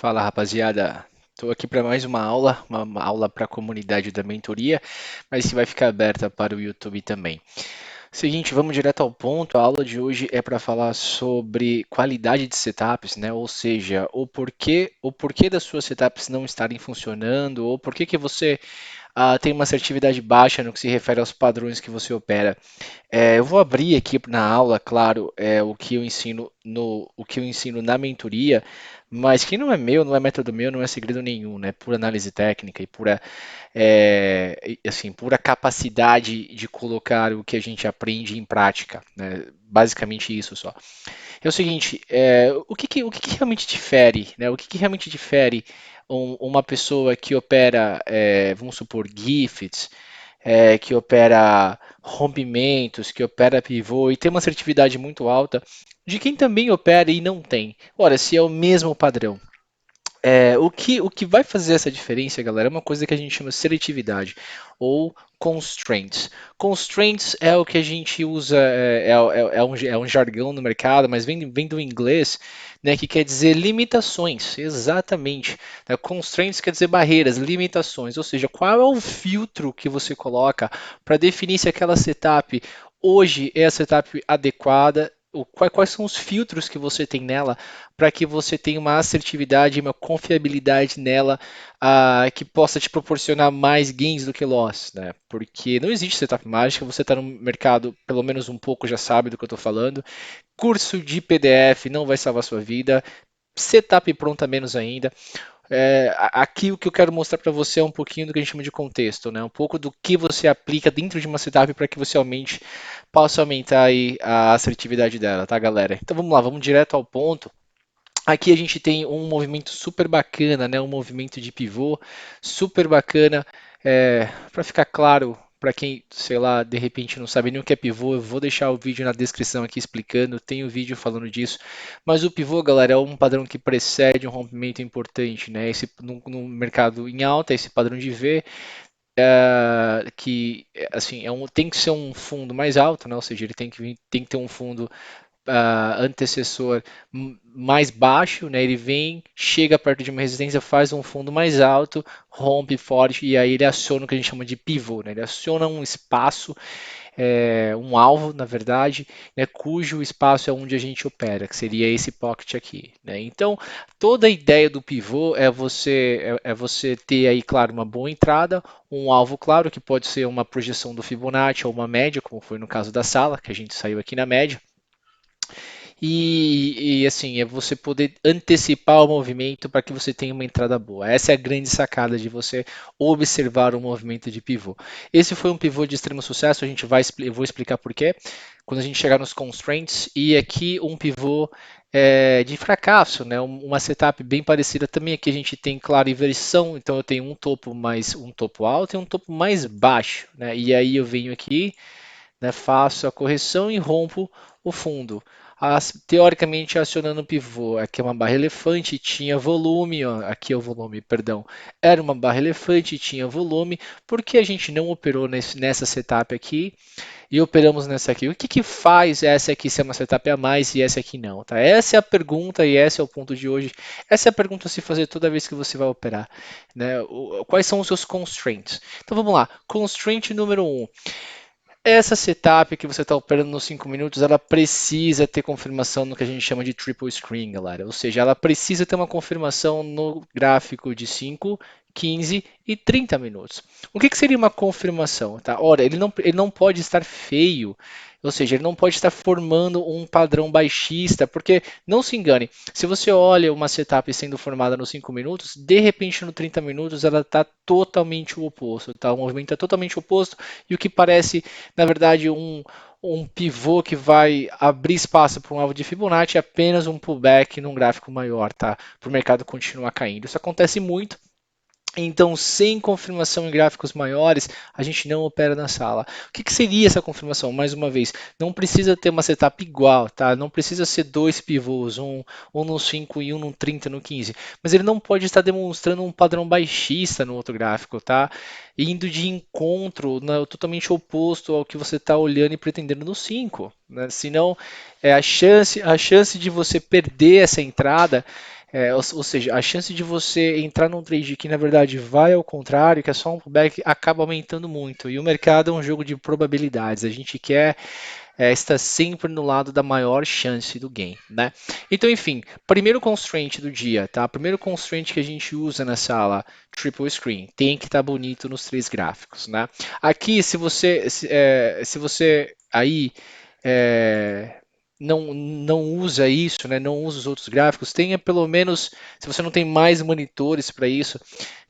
Fala, rapaziada. Estou aqui para mais uma aula para a comunidade da mentoria, mas que vai ficar aberta para o YouTube também. Seguinte, vamos direto ao ponto. A aula de hoje é para falar sobre qualidade de setups, né? Ou seja, o porquê das suas setups não estarem funcionando, ou por que que você tem uma assertividade baixa no que se refere aos padrões que você opera. Eu vou abrir aqui na aula, claro, o que eu ensino na mentoria, mas que não é meu, não é método meu, não é segredo nenhum, né? Pura análise técnica e pura capacidade de colocar o que a gente aprende em prática, né? Basicamente isso só. É o seguinte, o que que realmente difere, né? O que que realmente difere uma pessoa que opera, vamos supor, GIFs, que opera rompimentos, que opera pivô e tem uma assertividade muito alta, de quem também opera e não tem. Ora, se é o mesmo padrão. O que vai fazer essa diferença, galera, é uma coisa que a gente chama de seletividade ou constraints. Constraints é o que a gente usa, é um jargão no mercado, mas vem do inglês, né, que quer dizer limitações, exatamente. Né? Constraints quer dizer barreiras, limitações, ou seja, qual é o filtro que você coloca para definir se aquela setup hoje é a setup adequada, quais são os filtros que você tem nela para que você tenha uma assertividade e uma confiabilidade nela que possa te proporcionar mais gains do que loss, né? Porque não existe setup mágica, você está no mercado, pelo menos um pouco já sabe do que eu estou falando. Curso de PDF não vai salvar sua vida, setup pronta menos ainda. Aqui o que eu quero mostrar para você é um pouquinho do que a gente chama de contexto, né? Um pouco do que você aplica dentro de uma setup para que você possa aumentar aí a assertividade dela, tá, galera? Então vamos lá, vamos direto ao ponto. Aqui a gente tem um movimento super bacana, né? Um movimento de pivô super bacana. Para ficar claro, para quem, sei lá, de repente não sabe nem o que é pivô, eu vou deixar o vídeo na descrição aqui explicando, tem um vídeo falando disso. Mas o pivô, galera, é um padrão que precede um rompimento importante, né? No mercado em alta, esse padrão de V, que assim, tem que ser um fundo mais alto, né? Ou seja, ele tem que ter um fundo antecessor mais baixo, né? Ele vem, chega perto de uma resistência, faz um fundo mais alto, rompe forte e aí ele aciona o que a gente chama de pivô, né? Ele aciona um espaço, um alvo, na verdade, né? Cujo espaço é onde a gente opera, que seria esse pocket aqui, né? Então, toda a ideia do pivô é você ter aí, claro, uma boa entrada, um alvo claro, que pode ser uma projeção do Fibonacci ou uma média, como foi no caso da sala, que a gente saiu aqui na média. Assim, é você poder antecipar o movimento para que você tenha uma entrada boa. Essa é a grande sacada de você observar o movimento de pivô. Esse foi um pivô de extremo sucesso, eu vou explicar por quê quando a gente chegar nos constraints. E aqui um pivô de fracasso, né? Uma setup bem parecida também. Aqui a gente tem, claro, inversão, então eu tenho um topo alto e um topo mais baixo, né? E aí eu venho aqui, né, faço a correção e rompo o fundo. Teoricamente acionando o pivô, aqui é uma barra elefante, tinha volume, ó, aqui é o volume, perdão, era uma barra elefante, tinha volume, por que a gente não operou nessa setup aqui e operamos nessa aqui? O que que faz essa aqui ser uma setup a mais e essa aqui não? Tá? Essa é a pergunta e esse é o ponto de hoje. Essa é a pergunta a se fazer toda vez que você vai operar, né? Quais são os seus constraints? Então vamos lá, constraint número 1. Essa setup que você está operando nos 5 minutos, ela precisa ter confirmação no que a gente chama de triple screen, galera. Ou seja, ela precisa ter uma confirmação no gráfico de 5, 15 e 30 minutos. O que que seria uma confirmação? Tá? Ora, ele não pode estar feio, ou seja, ele não pode estar formando um padrão baixista, porque, não se engane, se você olha uma setup sendo formada nos 5 minutos, de repente no 30 minutos ela está totalmente o oposto, tá? O movimento é totalmente oposto e o que parece na verdade, um pivô que vai abrir espaço para um alvo de Fibonacci é apenas um pullback num gráfico maior, tá? Para o mercado continuar caindo. Isso acontece muito. Então, sem confirmação em gráficos maiores, a gente não opera na sala. O que que seria essa confirmação? Mais uma vez, não precisa ter uma setup igual, tá? Não precisa ser dois pivôs, um no 5 e um no 30, no 15. Mas ele não pode estar demonstrando um padrão baixista no outro gráfico, tá? Indo de encontro, totalmente oposto ao que você está olhando e pretendendo no 5, né? Senão, a chance de você perder essa entrada ou seja, a chance de você entrar num trade que na verdade vai ao contrário, que é só um pullback, acaba aumentando muito. E o mercado é um jogo de probabilidades. A gente quer estar sempre no lado da maior chance do game, né? Então, enfim, primeiro constraint do dia, tá? Primeiro constraint que a gente usa na sala triple screen, tem que estar bonito nos três gráficos, né? Aqui, se você aí não usa isso, né? Não usa os outros gráficos, tenha pelo menos, se você não tem mais monitores para isso,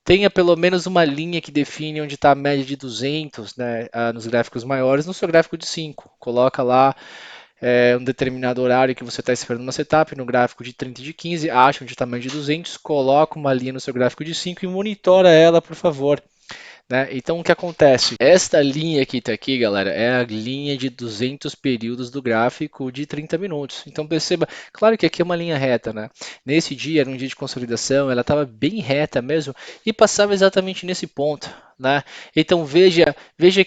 tenha pelo menos uma linha que define onde está a média de 200, né, nos gráficos maiores, no seu gráfico de 5. Coloca lá um determinado horário que você está esperando uma setup, no gráfico de 30 e de 15, acha onde está a média de 200, coloca uma linha no seu gráfico de 5 e monitora ela, por favor. Né? Então, o que acontece? Esta linha que está aqui, galera, é a linha de 200 períodos do gráfico de 30 minutos. Então, perceba, claro que aqui é uma linha reta, né? Nesse dia, era um dia de consolidação, ela estava bem reta mesmo e passava exatamente nesse ponto. Né? Então veja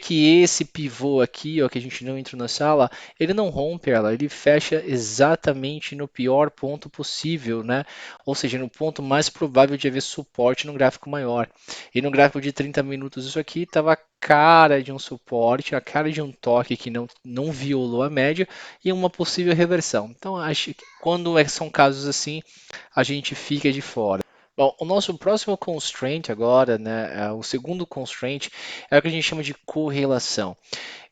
que esse pivô aqui, ó, que a gente não entrou na sala, ele não rompe ela, ele fecha exatamente no pior ponto possível, né? Ou seja, no ponto mais provável de haver suporte no gráfico maior. E no gráfico de 30 minutos, isso aqui estava a cara de um suporte, a cara de um toque que não violou a média e uma possível reversão. Então, acho que quando são casos assim, a gente fica de fora. Bom, o nosso próximo constraint agora, né, o segundo constraint, é o que a gente chama de correlação.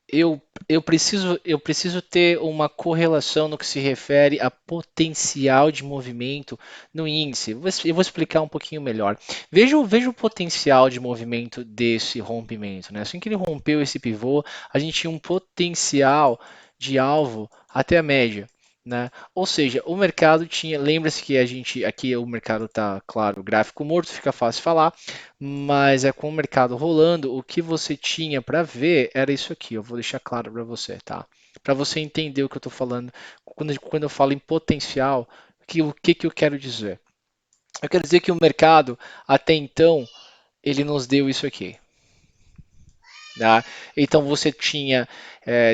Eu preciso ter uma correlação no que se refere a potencial de movimento no índice. Eu vou explicar um pouquinho melhor. Veja o potencial de movimento desse rompimento, né? Assim que ele rompeu esse pivô, a gente tinha um potencial de alvo até a média. Né? Ou seja, o mercado tinha. Lembra-se que a gente. Aqui o mercado está, claro, gráfico morto, fica fácil falar. Mas é com o mercado rolando, o que você tinha para ver era isso aqui. Eu vou deixar claro para você, tá? Para você entender o que eu estou falando. Quando eu falo em potencial, o que eu quero dizer? Eu quero dizer que o mercado, até então, ele nos deu isso aqui. Tá? Então você tinha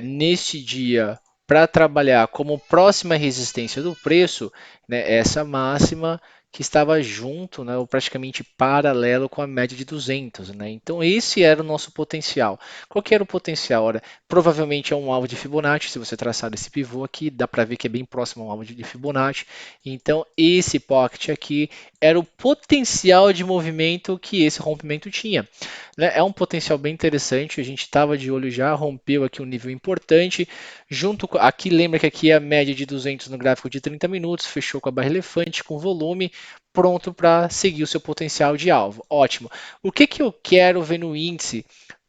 neste dia para trabalhar como próxima resistência do preço, né, essa máxima que estava junto, né, ou praticamente paralelo com a média de 200. Né? Então esse era o nosso potencial. Qual que era o potencial? Ora, provavelmente é um alvo de Fibonacci, se você traçar esse pivô aqui, dá para ver que é bem próximo a um alvo de Fibonacci. Então esse pocket aqui era o potencial de movimento que esse rompimento tinha. Né? É um potencial bem interessante, a gente estava de olho já, rompeu aqui um nível importante, aqui lembra que aqui é a média de 200 no gráfico de 30 minutos, fechou com a barra elefante, com volume, pronto para seguir o seu potencial de alvo. Ótimo. O que eu quero ver no índice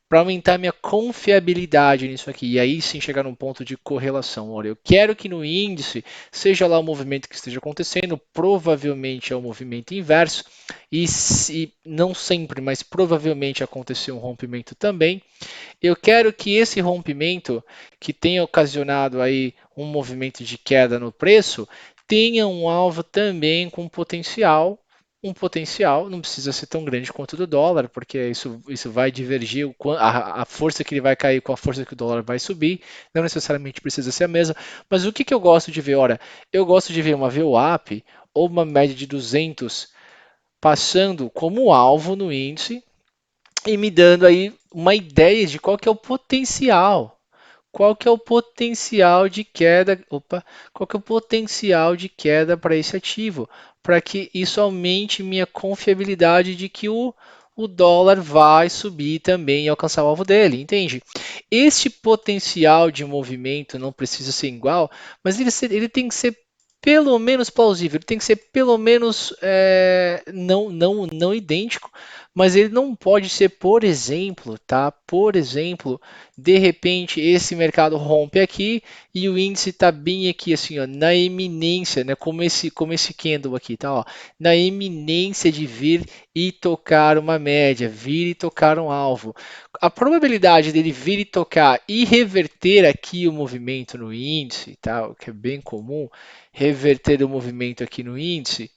para aumentar minha confiabilidade nisso aqui e aí sim chegar num ponto de correlação? Olha, eu quero que no índice, seja lá o movimento que esteja acontecendo, provavelmente é o movimento inverso, e se não sempre, mas provavelmente aconteceu um rompimento também. Eu quero que esse rompimento, que tenha ocasionado aí um movimento de queda no preço, tenha um alvo também com potencial. Um potencial não precisa ser tão grande quanto o do dólar, porque isso vai divergir a força que ele vai cair com a força que o dólar vai subir, não necessariamente precisa ser a mesma. Mas o que eu gosto de ver? Ora, eu gosto de ver uma VWAP ou uma média de 200 passando como alvo no índice e me dando aí uma ideia de qual que é o potencial. Qual que é o potencial de queda? Opa, qual que é o potencial de queda para esse ativo? Para que isso aumente minha confiabilidade de que o dólar vai subir também e alcançar o alvo dele, entende? Este potencial de movimento não precisa ser igual, mas ele tem que ser pelo menos plausível, ele tem que ser pelo menos não idêntico, mas ele não pode ser, por exemplo, tá? Por exemplo, de repente esse mercado rompe aqui e o índice está bem aqui assim, ó, na eminência, né? Como esse candle aqui, tá? Ó, na eminência de vir e tocar uma média, vir e tocar um alvo. A probabilidade dele vir e tocar e reverter aqui o movimento no índice, tá? O que é bem comum, reverter o movimento aqui no índice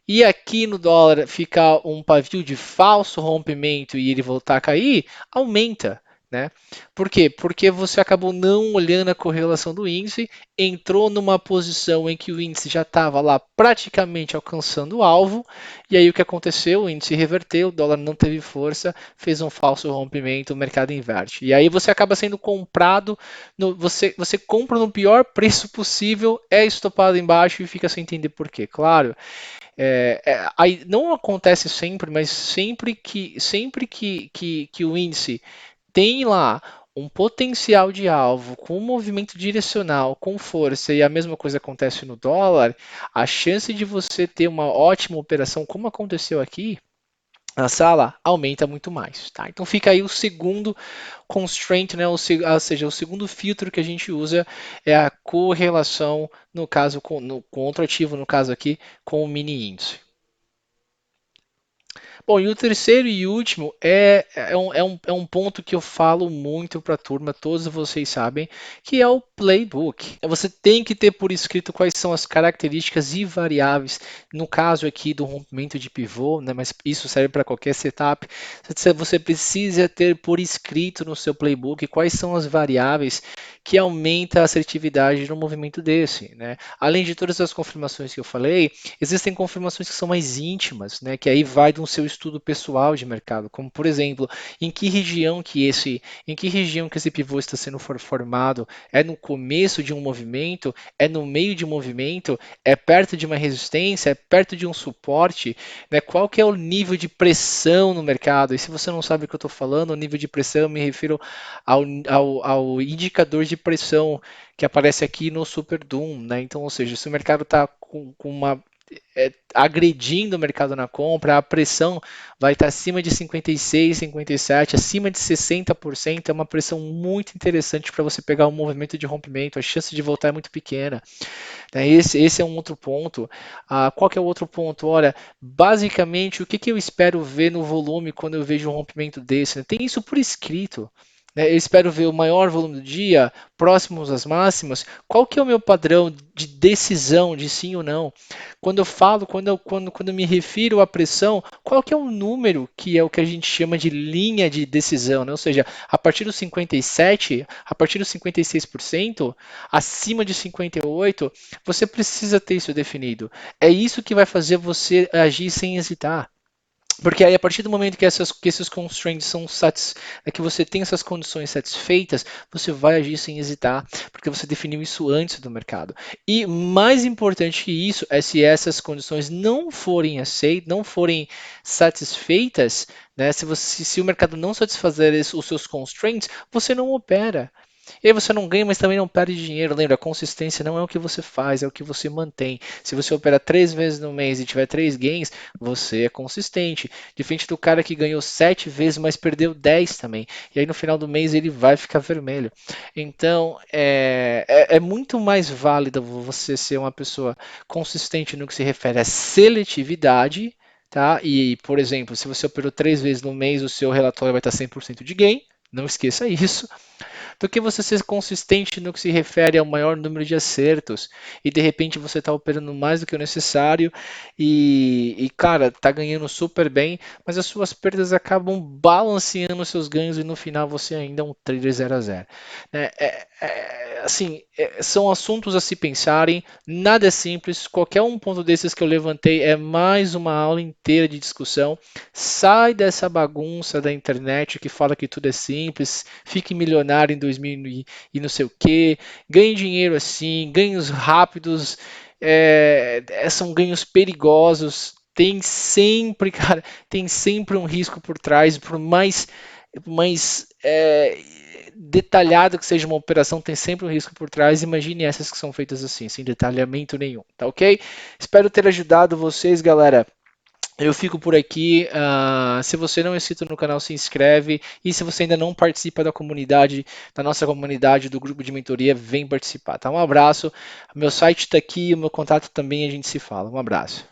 e aqui no dólar ficar um pavio de falso rompimento e ele voltar a cair, aumenta. né? Por quê? Porque você acabou não olhando a correlação do índice, entrou numa posição em que o índice já estava lá praticamente alcançando o alvo, e aí o que aconteceu? O índice reverteu, o dólar não teve força, fez um falso rompimento, o mercado inverte. E aí você acaba sendo comprado, você compra no pior preço possível, é estopado embaixo e fica sem entender por quê. Claro, aí não acontece sempre, mas sempre que o índice tem lá um potencial de alvo com um movimento direcional, com força, e a mesma coisa acontece no dólar, a chance de você ter uma ótima operação, como aconteceu aqui na sala, aumenta muito mais. Tá? Então fica aí o segundo constraint, né? Ou seja, o segundo filtro que a gente usa é a correlação, no caso, com outro ativo, no caso aqui, com o mini índice. Bom, e o terceiro e último é um ponto que eu falo muito para a turma, todos vocês sabem, que é o playbook. Você tem que ter por escrito quais são as características e variáveis, no caso aqui do rompimento de pivô, né, mas isso serve para qualquer setup. Você precisa ter por escrito no seu playbook quais são as variáveis que aumentam a assertividade no movimento desse. Né? Além de todas as confirmações que eu falei, existem confirmações que são mais íntimas, né, que aí vai do seu estudo pessoal de mercado, como por exemplo, em que região que esse pivô está sendo formado, é no começo de um movimento, é no meio de um movimento, é perto de uma resistência, é perto de um suporte, né, qual que é o nível de pressão no mercado? E se você não sabe o que eu estou falando, o nível de pressão eu me refiro ao indicador de pressão que aparece aqui no Super Doom, né? Então, ou seja, se o mercado está com uma agredindo o mercado na compra, a pressão vai estar acima de 56, 57, acima de 60%, é uma pressão muito interessante para você pegar um movimento de rompimento, a chance de voltar é muito pequena. Né? Esse é um outro ponto. Qual que é o outro ponto? Olha, basicamente, o que eu espero ver no volume quando eu vejo um rompimento desse? Né? Tem isso por escrito. Né? Eu espero ver o maior volume do dia, próximos às máximas. Qual que é o meu padrão de decisão de sim ou não? Quando eu falo, quando eu me refiro à pressão, qual que é o número que é o que a gente chama de linha de decisão? Né? Ou seja, a partir dos 57, a partir dos 56%, acima de 58, você precisa ter isso definido. É isso que vai fazer você agir sem hesitar. Porque aí, a partir do momento que esses constraints são que você tem essas condições satisfeitas, você vai agir sem hesitar, porque você definiu isso antes do mercado. E mais importante que isso é se essas condições não forem aceitas, não forem satisfeitas, né, se o mercado não satisfazer os seus constraints, você não opera. E aí você não ganha, mas também não perde dinheiro. Lembra, a consistência não é o que você faz, é o que você mantém. Se você opera 3 vezes no mês e tiver 3 gains, você é consistente. Diferente do cara que ganhou 7 vezes, mas perdeu 10 também. E aí no final do mês ele vai ficar vermelho. Então é muito mais válido você ser uma pessoa consistente no que se refere à seletividade. Tá? E, por exemplo, se você operou 3 vezes no mês, o seu relatório vai estar 100% de gain. Não esqueça isso do que você ser consistente no que se refere ao maior número de acertos e de repente você está operando mais do que o necessário cara, está ganhando super bem, mas as suas perdas acabam balanceando os seus ganhos e no final você ainda é um trader 0 a 0. Né? Assim, são assuntos a se pensarem, nada é simples, qualquer um ponto desses que eu levantei é mais uma aula inteira de discussão. Sai dessa bagunça da internet que fala que tudo é simples, fique milionário em 2000 e não sei o que, ganhe dinheiro assim, ganhos rápidos, são ganhos perigosos. Tem sempre, cara, tem sempre um risco por trás, por mais detalhado que seja uma operação, tem sempre um risco por trás. Imagine essas que são feitas assim, sem detalhamento nenhum, tá ok? Espero ter ajudado vocês, galera. Eu fico por aqui. Se você não é inscrito no canal, se inscreve. E se você ainda não participa da comunidade, da nossa comunidade, do grupo de mentoria, vem participar. Tá? Um abraço. Meu site está aqui, o meu contato também, a gente se fala. Um abraço.